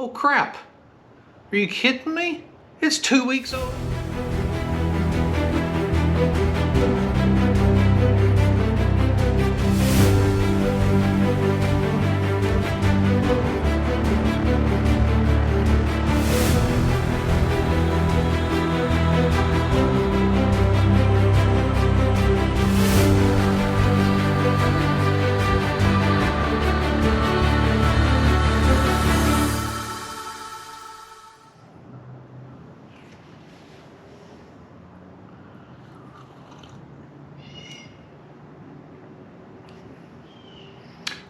Oh crap. Are you kidding me? It's 2 weeks old.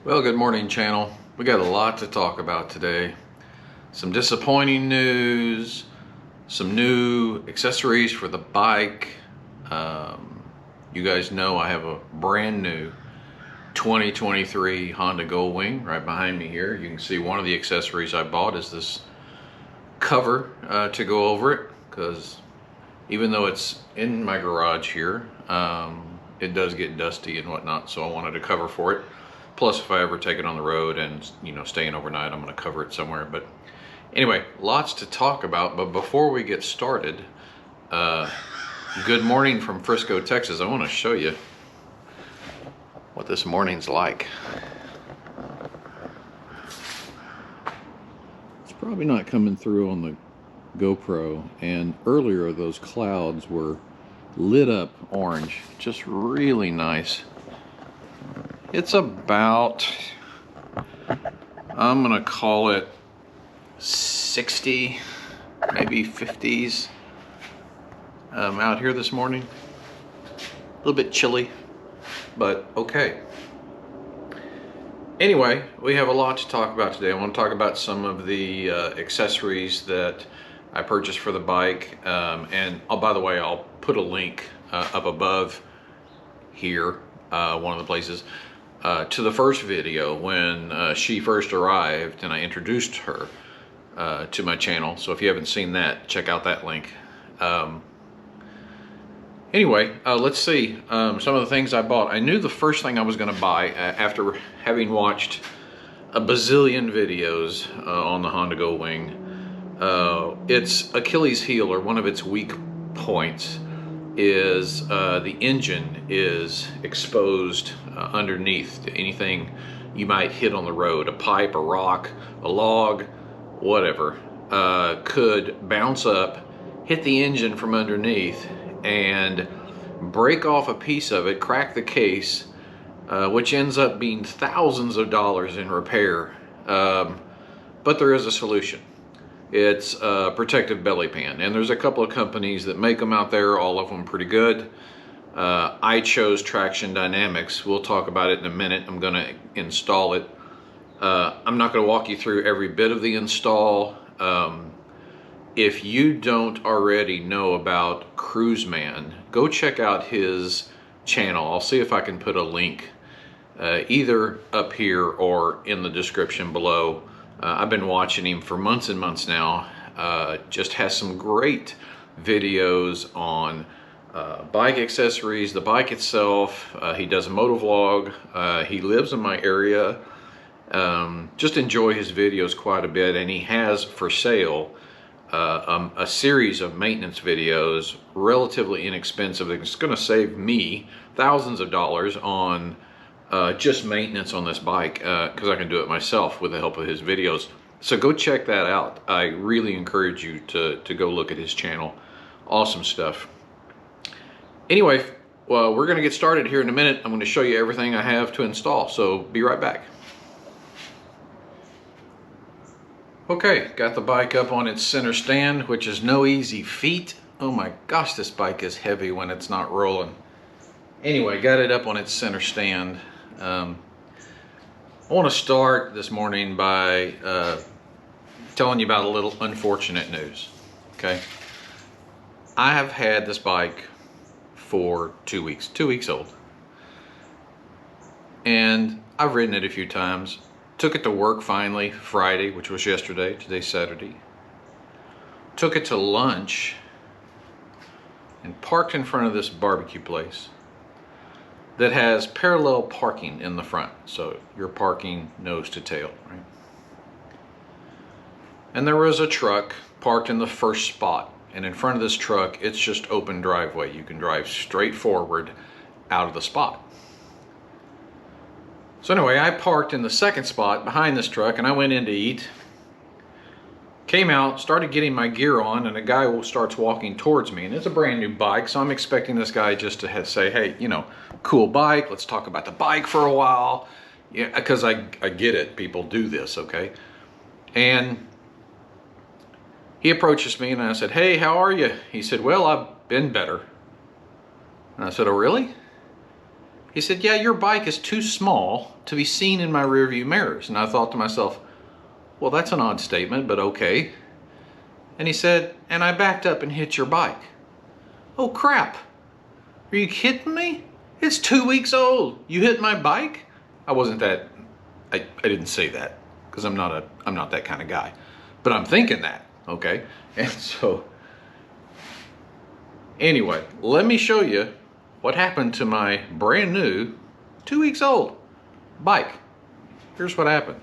Well, good morning, channel. We got a lot to talk about today. Some disappointing news, some new accessories for the bike. You guys know I have a brand new 2023 Honda GoldWing right behind me here. You can see one of the accessories I bought is this cover to go over it, because even though it's in my garage here, it does get dusty and whatnot, so I wanted a cover for it. Plus, if I ever take it on the road and, you know, staying overnight, I'm going to cover it somewhere. But anyway, lots to talk about. But before we get started, good morning from Frisco, Texas. I want to show you what this morning's like. It's probably not coming through on the GoPro. And earlier, those clouds were lit up orange. Just really nice. It's about, I'm gonna call it 60, maybe 50s out here this morning. A little bit chilly, but okay. Anyway, we have a lot to talk about today. I want to talk about some of the accessories that I purchased for the bike. And oh, by the way, I'll put a link up above here, one of the places. To the first video when she first arrived and I introduced her to my channel. So if you haven't seen that, check out that link. Anyway, let's see some of the things I bought. I knew the first thing I was going to buy after having watched a bazillion videos on the Honda GoldWing. Its Achilles heel, or one of its weak points, is the engine is exposed underneath to anything you might hit on the road. A pipe, a rock, a log, whatever, could bounce up, hit the engine from underneath, and break off a piece of it, crack the case, which ends up being thousands of dollars in repair. But there is a solution. It's a protective belly pan, and there's a couple of companies that make them out there, all of them pretty good. I chose Traxxion Dynamics. We'll talk about it in a minute. I'm going to install it. I'm not going to walk you through every bit of the install. If you don't already know about Cruiseman, go check out his channel. I'll see if I can put a link either up here or in the description below. I've been watching him for months and months now. Just has some great videos on bike accessories, the bike itself. He does a motovlog. He lives in my area. Just enjoy his videos quite a bit, and he has for sale a series of maintenance videos, relatively inexpensive. It's going to save me thousands of dollars on just maintenance on this bike, because I can do it myself with the help of his videos. So go check that out. I really encourage you to go look at his channel. Awesome stuff. Anyway, well, we're going to get started here in a minute. I'm going to show you everything I have to install, so be right back. Okay, got the bike up on its center stand, which is no easy feat. Oh my gosh, this bike is heavy when it's not rolling. Anyway, got it up on its center stand. I want to start this morning by telling you about a little unfortunate news. Okay, I have had this bike for 2 weeks, 2 weeks old, and I've ridden it a few times. Took it to work finally Friday, which was yesterday. Today's Saturday. Took it to lunch and parked in front of this barbecue place that has parallel parking in the front. So you're parking nose to tail, right? and there was a truck parked in the first spot. And in front of this truck, it's just open driveway. You can drive straight forward out of the spot. So anyway, I parked in the second spot behind this truck, and I went in to eat. Came out, started getting my gear on, and a guy starts walking towards me. And it's a brand new bike, so I'm expecting this guy just to say, hey, you know, cool bike, let's talk about the bike for a while. Yeah, because I get it, people do this, okay? And he approaches me, and I said, hey, how are you? He said, well, I've been better. And I said, oh, really? He said, yeah, your bike is too small to be seen in my rearview mirrors. And I thought to myself, well, that's an odd statement, but okay. And he said, and I backed up and hit your bike. Oh, crap. Are you kidding me? It's 2 weeks old. You hit my bike? I wasn't that, I didn't say that, because I'm not that kind of guy. But I'm thinking that, okay? And so, anyway, let me show you what happened to my brand new 2 weeks old bike. Here's what happened.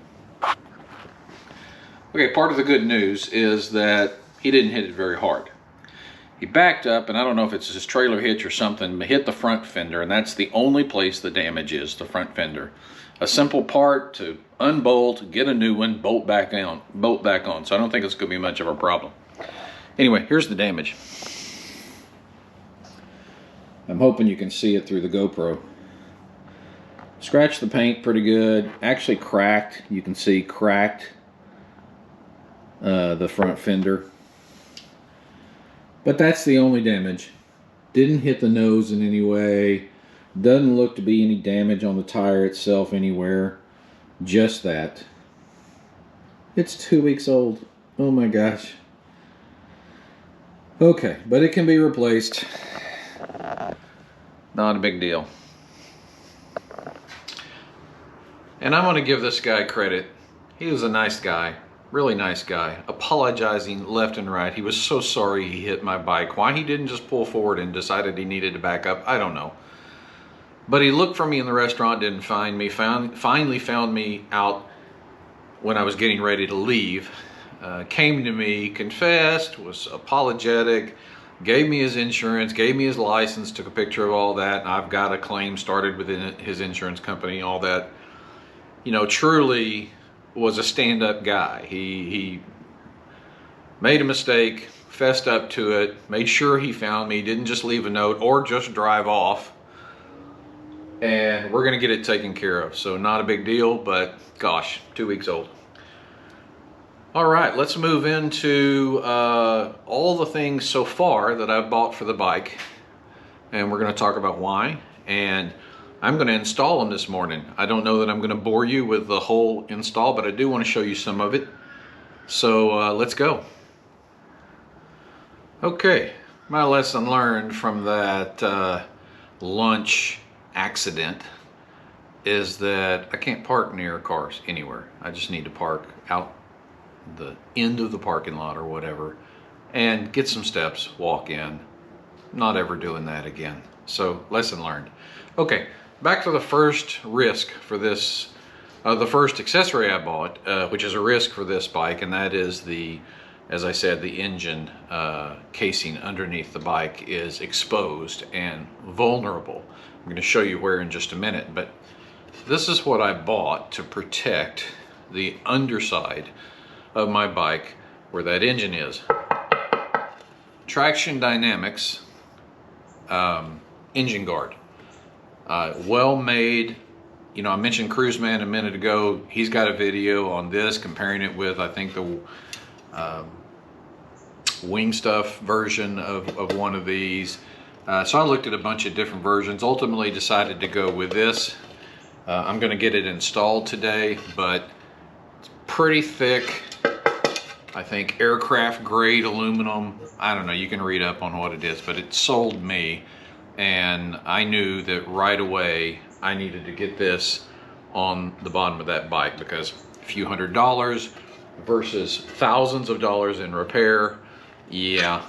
Okay, part of the good news is that he didn't hit it very hard. He backed up, and I don't know if it's his trailer hitch or something, but hit the front fender, and that's the only place the damage is, the front fender. A simple part to unbolt, get a new one, bolt back on. So I don't think it's going to be much of a problem. Anyway, here's the damage. I'm hoping you can see it through the GoPro. Scratched the paint pretty good. Actually cracked. You can see cracked the front fender. But that's the only damage. Didn't hit the nose in any way. Doesn't look to be any damage on the tire itself anywhere. Just that. It's 2 weeks old. Oh my gosh. Okay, but it can be replaced. Not a big deal. And I'm going to give this guy credit. He was a nice guy. Really nice guy, apologizing left and right. He was so sorry he hit my bike. Why he didn't just pull forward and decided he needed to back up, I don't know. But he looked for me in the restaurant, didn't find me, finally found me out when I was getting ready to leave. Came to me, confessed, was apologetic, gave me his insurance, gave me his license, took a picture of all that, and I've got a claim started within his insurance company, all that. You know, truly was a stand-up guy. He made a mistake, fessed up to it, made sure he found me, didn't just leave a note or just drive off. And we're gonna get it taken care of. So not a big deal, but gosh, 2 weeks old. All right, let's move into all the things so far that I've bought for the bike. And we're gonna talk about why. And I'm going to install them this morning. I don't know that I'm going to bore you with the whole install, but I do want to show you some of it. So let's go. Okay, my lesson learned from that lunch accident is that I can't park near cars anywhere. I just need to park out the end of the parking lot or whatever and get some steps, walk in. Not ever doing that again. So lesson learned. Okay. Back to the first risk for this, the first accessory I bought, which is a risk for this bike, and that is the, as I said, the engine casing underneath the bike is exposed and vulnerable. I'm going to show you where in just a minute, but this is what I bought to protect the underside of my bike where that engine is. Traxxion Dynamics engine guard. Well made. You know, I mentioned Cruiseman a minute ago. He's got a video on this, comparing it with, I think, the WingStuff version of one of these. So I looked at a bunch of different versions, ultimately decided to go with this. I'm going to get it installed today, but it's pretty thick. I think aircraft grade aluminum. I don't know, you can read up on what it is, but it sold me. And I knew that right away I needed to get this on the bottom of that bike, because a few $100s versus thousands of dollars in repair, yeah,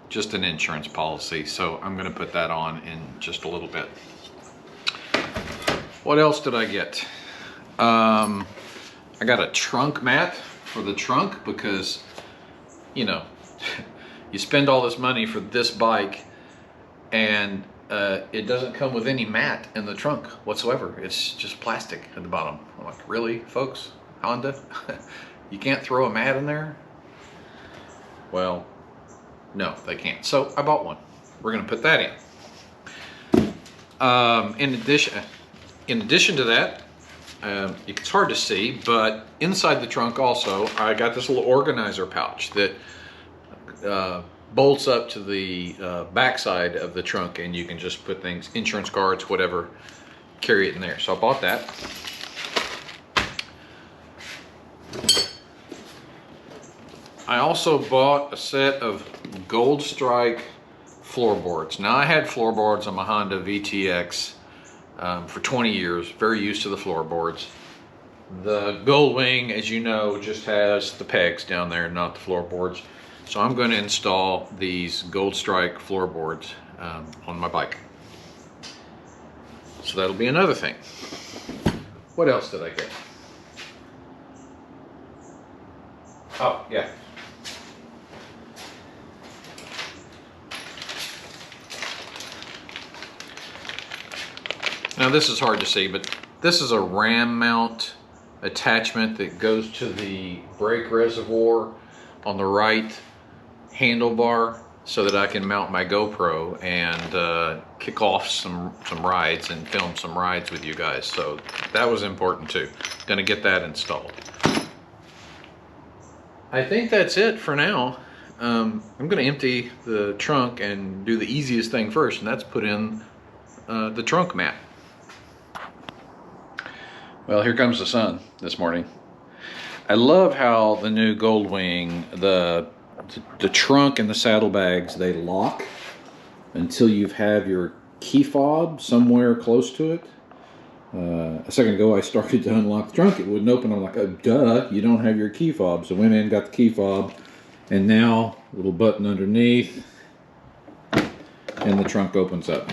just an insurance policy. So I'm going to put that on in just a little bit. What else did I get? I got a trunk mat for the trunk because, you know, you spend all this money for this bike and it doesn't come with any mat in the trunk whatsoever. It's just plastic at the bottom. I'm like, really, folks? Honda? You can't throw a mat in there? Well, no, they can't. So I bought one. We're gonna put that in. In addition to that, it's hard to see, but inside the trunk also, I got this little organizer pouch that bolts up to the backside of the trunk, and you can just put things, insurance cards, whatever, carry it in there. So I bought that. I also bought a set of Gold Strike floorboards. Now I had floorboards on my Honda VTX for 20 years, very used to the floorboards. The GoldWing, as you know, just has the pegs down there, not the floorboards. So I'm going to install these Gold Strike floorboards on my bike. So that'll be another thing. What else did I get? Oh, yeah. Now this is hard to see, but this is a ram mount attachment that goes to the brake reservoir on the right handlebar so that I can mount my GoPro and kick off some rides and film some rides with you guys. So that was important too. Gonna get that installed. I think that's it for now. I'm gonna empty the trunk and do the easiest thing first, and that's put in the trunk mat. Well, here comes the sun this morning. I love how the new GoldWing, the trunk and the saddlebags, they lock until you have your key fob somewhere close to it. A second ago I started to unlock the trunk, it wouldn't open. I'm like, oh duh, you don't have your key fob. So went in, got the key fob, and now little button underneath and the trunk opens up.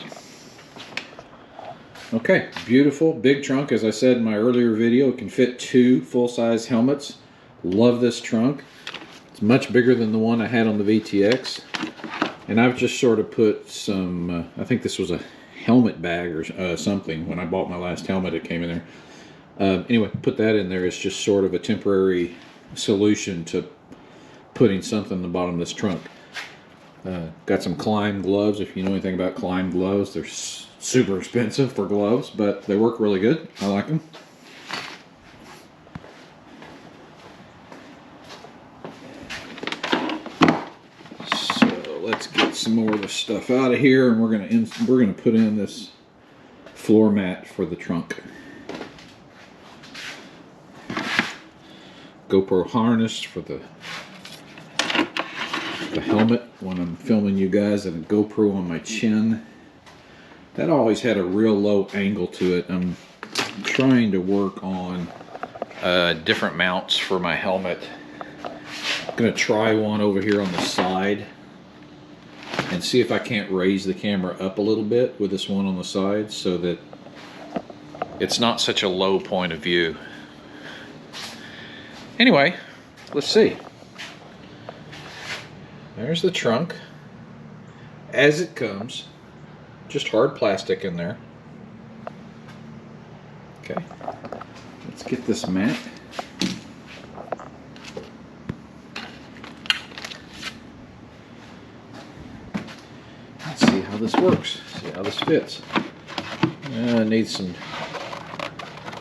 Okay, beautiful big trunk. As I said in my earlier video, it can fit 2 full-size helmets. Love this trunk. It's much bigger than the one I had on the VTX. And I've just sort of put some, I think this was a helmet bag or something. When I bought my last helmet, it came in there. Anyway, put that in there. It's just sort of a temporary solution to putting something in the bottom of this trunk. Got some Climb gloves. If you know anything about Climb gloves, they're super expensive for gloves, but they work really good. I like them. So let's get some more of the stuff out of here, and we're gonna put in this floor mat for the trunk. GoPro harness for the helmet when I'm filming you guys, and a GoPro on my chin. That always had a real low angle to it. I'm trying to work on different mounts for my helmet. I'm gonna try one over here on the side and see if I can't raise the camera up a little bit with this one on the side so that it's not such a low point of view. Anyway, let's see. There's the trunk as it comes. Just hard plastic in there. Okay, let's get this mat. Let's see how this works. See how this fits.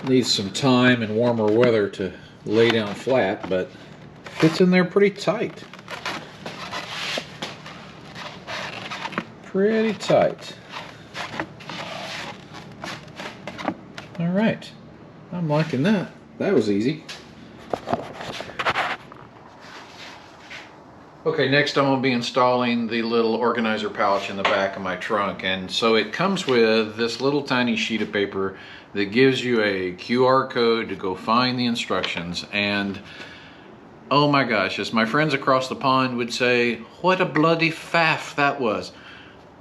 Needs some time and warmer weather to lay down flat, but fits in there pretty tight. Pretty tight. All right, I'm liking that. That was easy. Okay, next I'm going to be installing the little organizer pouch in the back of my trunk. And so it comes with this little tiny sheet of paper that gives you a QR code to go find the instructions. And oh my gosh, as my friends across the pond would say, what a bloody faff that was.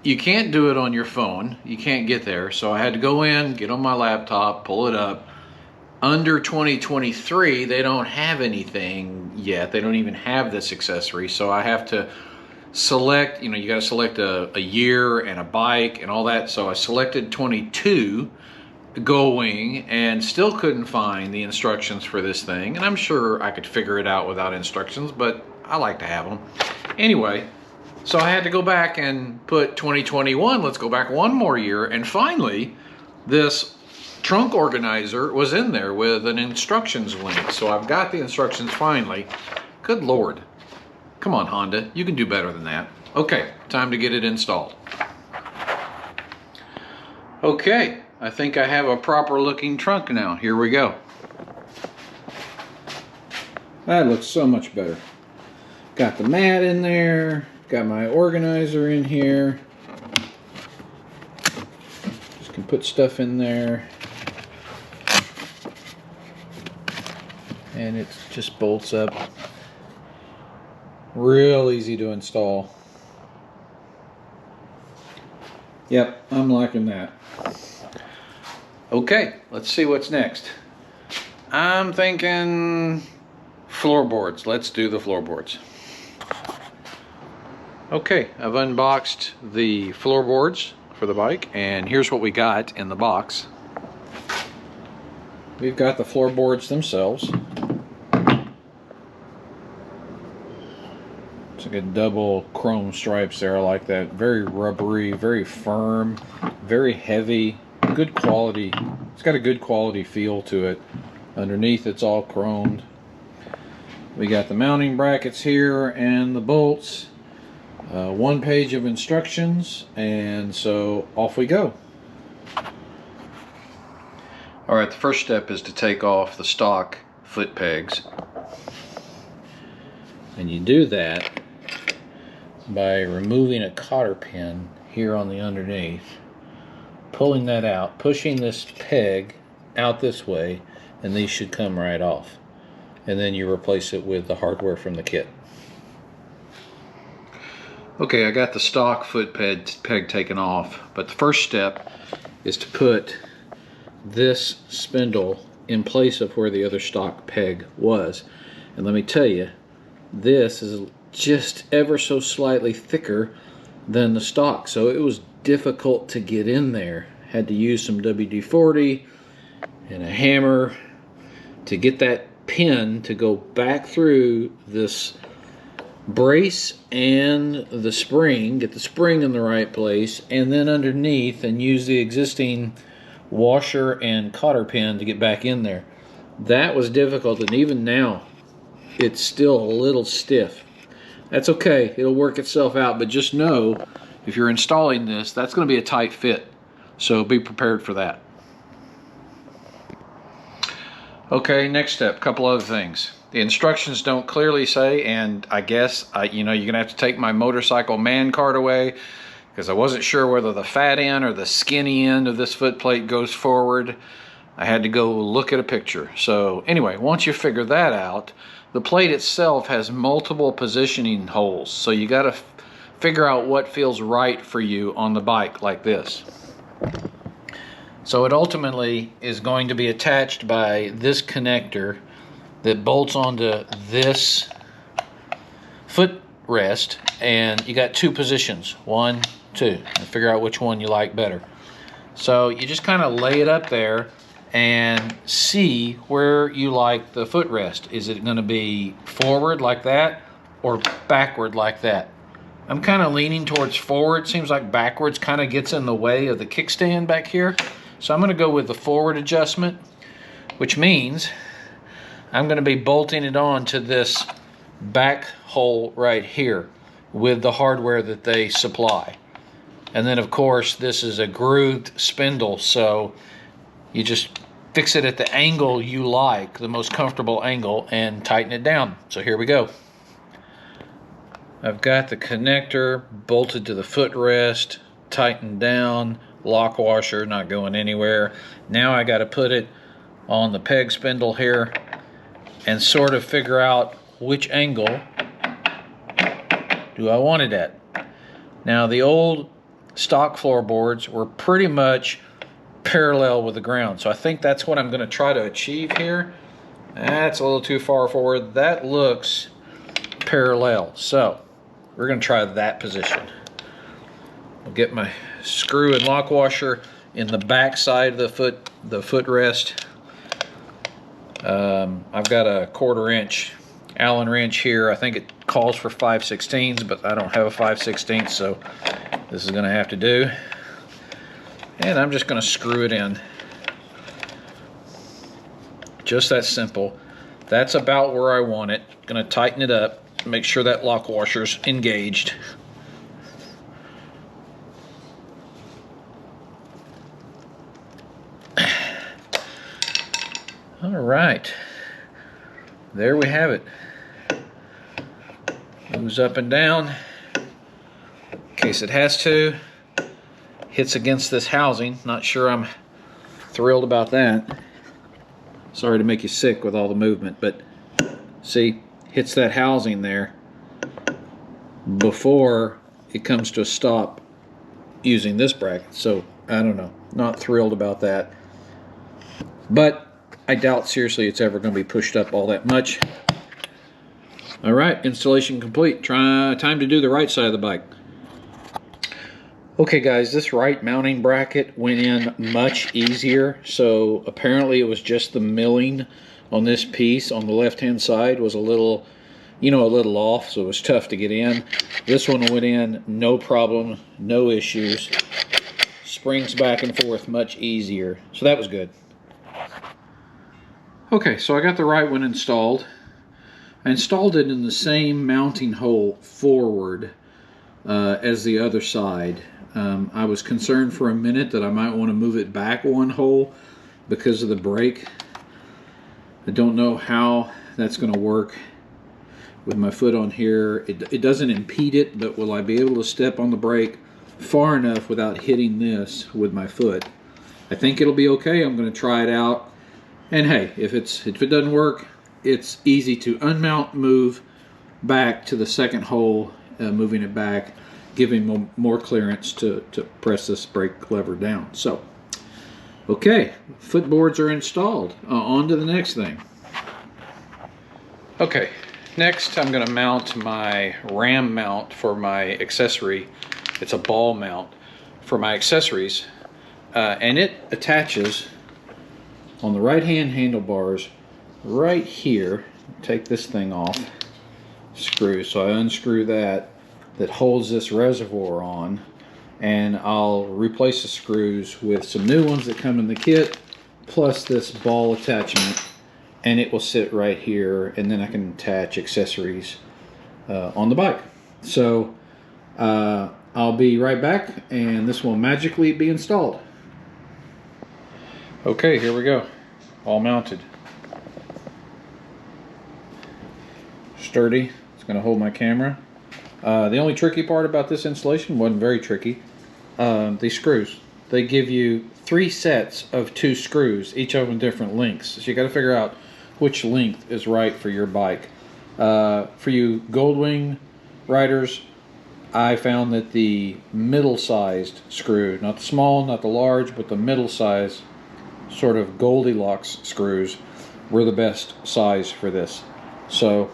You can't do it on your phone. You can't get there. So I had to go in, get on my laptop, pull it up, under 2023, they don't have anything yet. They don't even have this accessory. So I have to select, you know, you got to select a year and a bike and all that. So I selected 22 GoldWing and still couldn't find the instructions for this thing. And I'm sure I could figure it out without instructions, but I like to have them. Anyway, so I had to go back and put 2021. Let's go back one more year. And finally, this trunk organizer was in there with an instructions link. So I've got the instructions finally. Good Lord. Come on, Honda. You can do better than that. Okay, time to get it installed. Okay, I think I have a proper looking trunk now. Here we go. That looks so much better. Got the mat in there. Got my organizer in here. Just can put stuff in there. And it just bolts up. Real easy to install. Yep, I'm liking that. Okay, let's see what's next. I'm thinking floorboards. Let's do the floorboards. Okay, I've unboxed the floorboards for the bike, and here's what we got in the box. We've got the floorboards themselves. It's like a double chrome stripes there. I like that. Very rubbery, very firm, very heavy, good quality. It's got a good quality feel to it. Underneath it's all chromed. We got the mounting brackets here and the bolts. One page of instructions, and so off we go. Alright, the first step is to take off the stock foot pegs. And you do that by removing a cotter pin here on the underneath, pulling that out, pushing this peg out this way, and these should come right off. And then you replace it with the hardware from the kit. Okay, I got the stock foot peg taken off, but the first step is to put this spindle in place of where the other stock peg was. And let me tell you, this is just ever so slightly thicker than the stock, so it was difficult to get in there. Had to use some WD-40 and a hammer to get that pin to go back through this brace and the spring, get the spring in the right place, and then underneath, and use the existing washer and cotter pin to get back in there. That was difficult, and even now it's still a little stiff. That's okay, it'll work itself out, but just know if you're installing this, that's going to be a tight fit, so be prepared for that. Okay, next step, couple other things. The instructions don't clearly say, and I guess you know, you're gonna have to take my motorcycle man card away, because I wasn't sure whether the fat end or the skinny end of this foot plate goes forward. I had to go look at a picture. So anyway, once you figure that out, the plate itself has multiple positioning holes, so you got to figure out what feels right for you on the bike like this. So it ultimately is going to be attached by this connector that bolts onto this footrest, and you got two positions, 1, 2, and figure out which one you like better. So you just kind of lay it up there and see where you like the footrest. Is it going to be forward like that or backward like that? I'm kind of leaning towards forward. Seems like backwards kind of gets in the way of the kickstand back here. So I'm going to go with the forward adjustment, which means I'm going to be bolting it on to this back hole right here with the hardware that they supply. And then of course this is a grooved spindle, so you just fix it at the angle you like, the most comfortable angle, and tighten it down. So here we go. I've got the connector bolted to the footrest, tightened down, lock washer not going anywhere. Now I got to put it on the peg spindle here and sort of figure out which angle do I want it at. Now the old stock floorboards were pretty much parallel with the ground. So I think that's what I'm going to try to achieve here. That's a little too far forward. That looks parallel. So we're going to try that position. I'll get my screw and lock washer in the back side of the footrest. I've got a 1/4 inch Allen wrench here. I think it calls for 5/16, but I don't have a 5/16, so this is going to have to do. And I'm just going to screw it in. Just that simple. That's about where I want it. Going to tighten it up, make sure that lock washer's engaged. All right, there we have it. Moves up and down in case it has to. Hits against this housing. Not sure I'm thrilled about that. Sorry to make you sick with all the movement, but see, hits that housing there before it comes to a stop using this bracket. So I don't know, not thrilled about that, but I doubt seriously it's ever going to be pushed up all that much. All right, installation complete. Time to do the right side of the bike. Okay guys, this right mounting bracket went in much easier. So apparently it was just the milling on this piece on the left hand side was a little, a little off, so it was tough to get in. This one went in no problem, no issues. Springs back and forth much easier, so that was good. Okay, so I got the right one installed. I installed it in the same mounting hole forward as the other side. I was concerned for a minute that I might want to move it back one hole because of the brake. I don't know how that's going to work with my foot on here. It doesn't impede it, but will I be able to step on the brake far enough without hitting this with my foot? I think it'll be okay. I'm going to try it out. And hey, if it doesn't work, it's easy to unmount, move back to the second hole, moving it back, giving more clearance to press this brake lever down. So, okay, footboards are installed. On to the next thing. Okay, next I'm going to mount my ram mount for my accessory. It's a ball mount for my accessories, and it attaches on the right hand handlebars right here. Take this thing off, screw, so I unscrew that holds this reservoir on, and I'll replace the screws with some new ones that come in the kit, plus this ball attachment, and it will sit right here, and then I can attach accessories on the bike. So I'll be right back, and this will magically be installed. Okay, here we go. All mounted. Sturdy. It's going to hold my camera. The only tricky part about this installation wasn't very tricky. These screws. They give you 3 sets of 2 screws, each of them different lengths. So you got to figure out which length is right for your bike. For you GoldWing riders, I found that the middle-sized screw, not the small, not the large, but the middle-sized sort of Goldilocks screws were the best size for this. So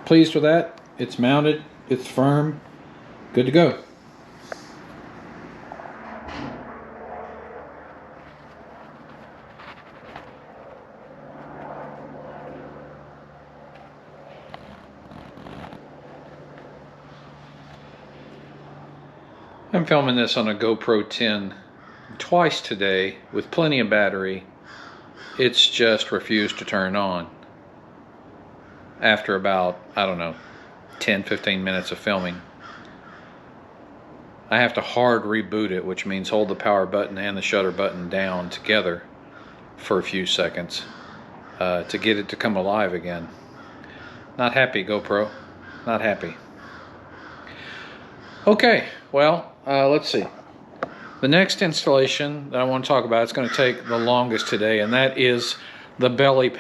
pleased with that. It's mounted, it's firm, good to go. I'm filming this on a GoPro 10 twice today with plenty of battery. It's just refused to turn on after about, I don't know, 10-15 minutes of filming. I have to hard reboot it, which means hold the power button and the shutter button down together for a few seconds to get it to come alive again. Not happy, GoPro. Not happy. Okay, well, let's see. The next installation that I want to talk about, it's going to take the longest today, and that is the belly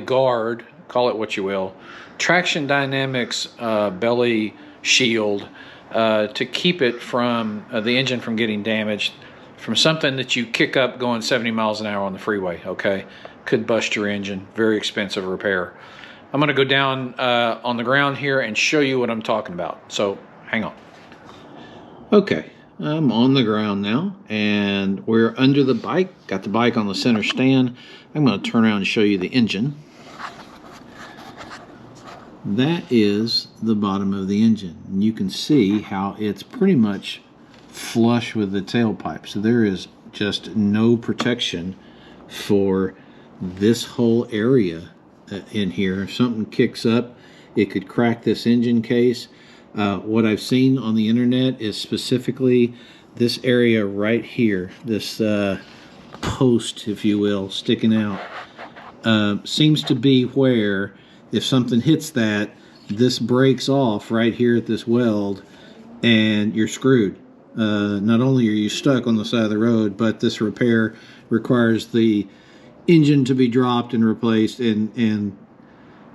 guard, call it what you will, Traxxion Dynamics belly shield to keep it from the engine from getting damaged. from something that you kick up going 70 miles an hour on the freeway, okay? Could bust your engine. Very expensive repair. I'm going to go down on the ground here and show you what I'm talking about. So hang on. Okay, I'm on the ground now, and we're under the bike. Got the bike on the center stand. I'm going to turn around and show you the engine. That is the bottom of the engine. And you can see how it's pretty much flush with the tailpipe. So there is just no protection for this whole area in here. If something kicks up, it could crack this engine case. What I've seen on the internet is specifically this area right here, this post, if you will, sticking out, seems to be where if something hits that, this breaks off right here at this weld and you're screwed. Not only are you stuck on the side of the road, but this repair requires the engine to be dropped and replaced, and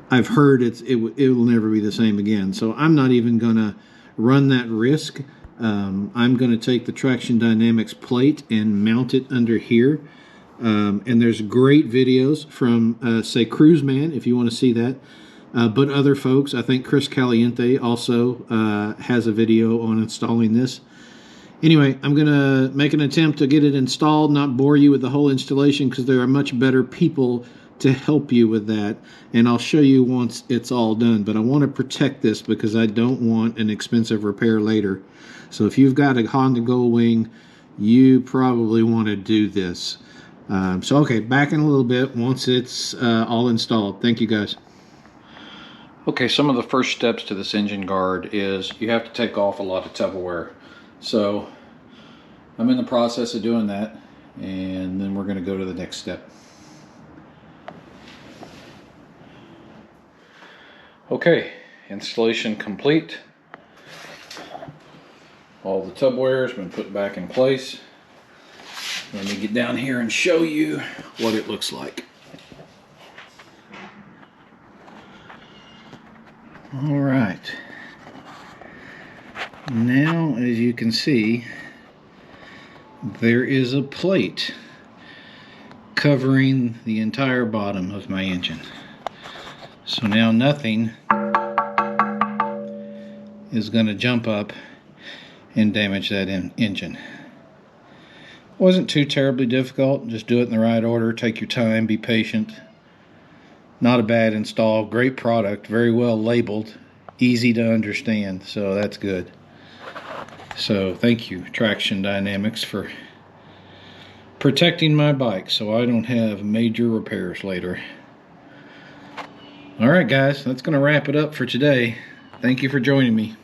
I've heard it will never be the same again. So I'm not even gonna run that risk. I'm gonna take the Traxxion Dynamics plate and mount it under here. And there's great videos from say Cruiseman if you want to see that, but other folks, I think Chris Caliente also has a video on installing this. Anyway, I'm gonna make an attempt to get it installed, not bore you with the whole installation because there are much better people to help you with that, and I'll show you once it's all done. But I want to protect this because I don't want an expensive repair later. So if you've got a Honda GoldWing, you probably want to do this. So okay, back in a little bit once it's all installed. Thank you guys. Okay, some of the first steps to this engine guard is you have to take off a lot of Tupperware. So I'm in the process of doing that, and then we're going to go to the next step. Okay, installation complete. All the Tupperware has been put back in place. Let me get down here and show you what it looks like. All right. Now, as you can see, there is a plate covering the entire bottom of my engine. So now nothing is going to jump up and damage that engine. Wasn't too terribly difficult. Just do it in the right order. Take your time. Be patient. Not a bad install. Great product. Very well labeled. Easy to understand. So that's good. So thank you, Traxxion Dynamics, for protecting my bike so I don't have major repairs later. Alright guys, that's going to wrap it up for today. Thank you for joining me.